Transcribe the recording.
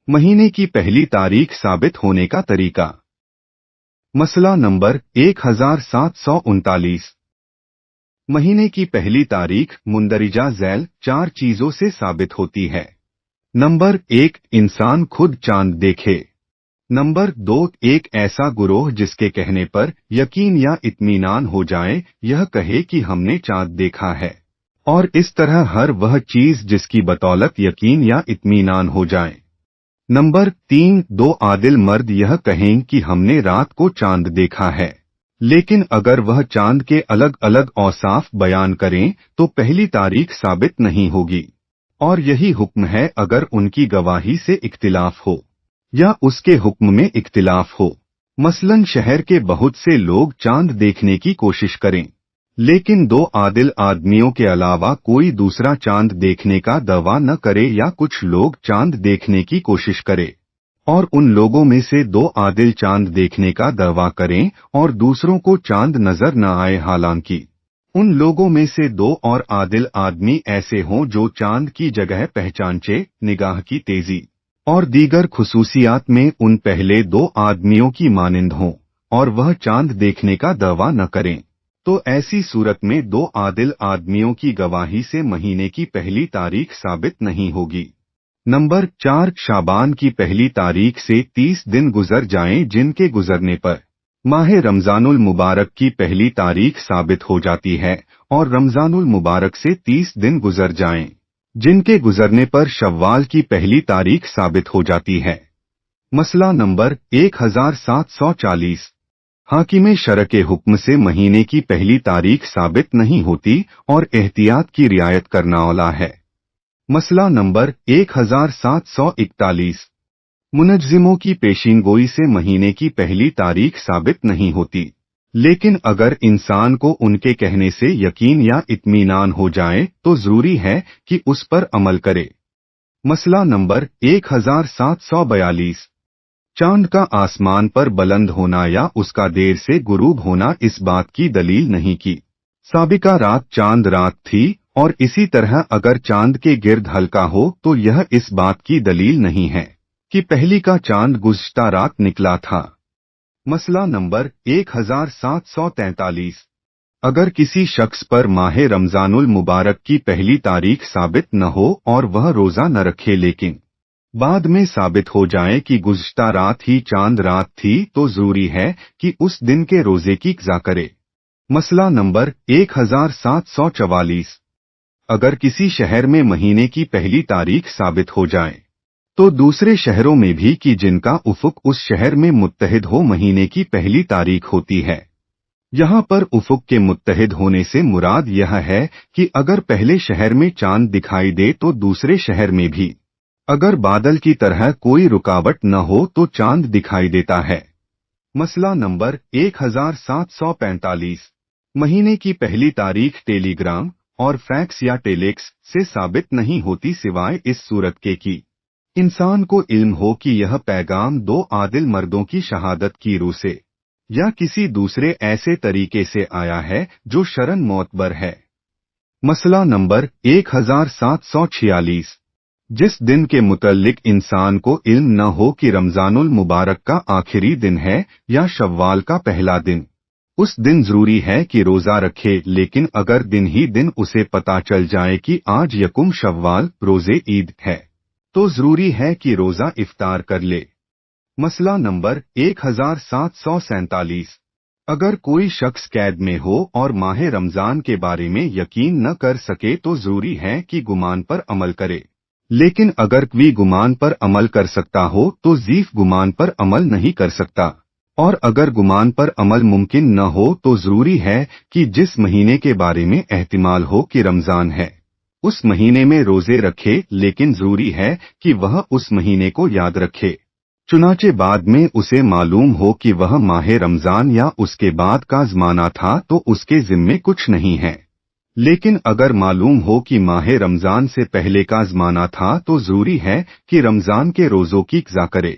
महीने की पहली तारीख साबित होने का तरीका। मसला नंबर 1739। महीने की पहली तारीख मुंदरिजा झैल 4 चीजों से साबित होती है। नंबर 1, इंसान खुद चांद देखे। नंबर 2, एक ऐसा गुरोह जिसके कहने पर यकीन या इत्मीनान हो जाए, यह कहे कि हमने चांद देखा है, और इस तरह हर वह चीज जिसकी बदौलत यकीन या इत्मीनान हो जाए। नंबर 3, 2 आदिल मर्द यह कहें कि हमने रात को चांद देखा है, लेकिन अगर वह चांद के अलग अलग औसाफ बयान करें तो पहली तारीख साबित नहीं होगी। और यही हुक्म है अगर उनकी गवाही से इख्तिलाफ हो या उसके हुक्म में इख्तिलाफ हो। मसलन शहर के बहुत से लोग चांद देखने की कोशिश करें, लेकिन 2 आदिल आदमियों के अलावा कोई दूसरा चांद देखने का दावा न करे, या कुछ लोग चांद देखने की कोशिश करे और उन लोगों में से 2 आदिल चांद देखने का दावा करें और दूसरों को चांद नजर न आए, हालांकि उन लोगों में से 2 और आदिल आदमी ऐसे हों जो चांद की जगह पहचानचे, निगाह की तेजी और दीगर खुसूसियात में उन पहले 2 आदमियों की मानिंद हों, और वह चांद देखने का दावा न करें, तो ऐसी सूरत में 2 आदिल आदमियों की गवाही से महीने की पहली तारीख साबित नहीं होगी। नंबर 4, शाबान की पहली तारीख से 30 दिन गुजर जाएं, जिनके गुजरने पर माह रमजानुल मुबारक की पहली तारीख साबित हो जाती है, और रमजानुल मुबारक से 30 दिन गुजर जाएं, जिनके गुजरने पर शव्वाल की पहली तारीख साबित हो जाती है। मसला नंबर 1740। हाकिम शरअ के हुक्म से महीने की पहली तारीख साबित नहीं होती और एहतियात की रियायत करना औला है। मसला नंबर 1741। मुनज्जिमों की पेशीनगोई से महीने की पहली तारीख साबित नहीं होती, लेकिन अगर इंसान को उनके कहने से यकीन या इत्मीनान हो जाए तो जरूरी है कि उस पर अमल करे। मसला नंबर 1742। चांद का आसमान पर बुलंद होना या उसका देर से गुरूब होना इस बात की दलील नहीं कि साबिका रात चांद रात थी, और इसी तरह अगर चांद के गिर्द हल्का हो तो यह इस बात की दलील नहीं है कि पहली का चांद गुज़श्ता रात निकला था। मसला नंबर 1743। अगर किसी शख्स पर माह रमजानुल मुबारक की पहली तारीख साबित न हो और वह रोजा न रखे, लेकिन बाद में साबित हो जाए कि गुज़श्ता रात ही चांद रात थी, तो जरूरी है कि उस दिन के रोजे की क़ज़ा करे। मसला नंबर 1744। अगर किसी शहर में महीने की पहली तारीख साबित हो जाए तो दूसरे शहरों में भी कि जिनका उफ़ुक उस शहर में मुत्तहिद हो महीने की पहली तारीख होती है। यहाँ पर उफ़ुक के मुत्तहिद होने से मुराद यह है कि अगर पहले शहर में चांद दिखाई दे तो दूसरे शहर में भी अगर बादल की तरह कोई रुकावट न हो तो चांद दिखाई देता है। मसला नंबर 1745। महीने की पहली तारीख टेलीग्राम और फैक्स या टेलेक्स से साबित नहीं होती, सिवाय इस सूरत के कि इंसान को इल्म हो कि यह पैगाम 2 आदिल मर्दों की शहादत की रूह से या किसी दूसरे ऐसे तरीके से आया है जो शरन मोतबर है। मसला नंबर 1746। जिस दिन के मुतल्लिक इंसान को इल्म न हो कि रमजानुल मुबारक का आखिरी दिन है या शव्वाल का पहला दिन, उस दिन जरूरी है कि रोजा रखे, लेकिन अगर दिन ही दिन उसे पता चल जाए कि आज यकुम शव्वाल रोजे ईद है तो जरूरी है कि रोजा इफ्तार कर ले। मसला नंबर 1747। अगर कोई शख्स कैद में हो और माह रमजान के बारे में यकीन न कर सके तो जरूरी है कि गुमान पर अमल करे, लेकिन अगर कोई गुमान पर अमल कर सकता हो तो ज़ीफ गुमान पर अमल नहीं कर सकता, और अगर गुमान पर अमल मुमकिन न हो तो जरूरी है कि जिस महीने के बारे में एहतिमाल हो कि रमजान है उस महीने में रोजे रखे, लेकिन जरूरी है कि वह उस महीने को याद रखे। चुनाचे बाद में उसे मालूम हो कि वह माह रमजान या उसके बाद का ज़माना था तो उसके ज़िम्मे कुछ नहीं है, लेकिन अगर मालूम हो कि माह रमजान से पहले का ज़माना था तो जरूरी है कि रमजान के रोज़ों की क़ज़ा करे।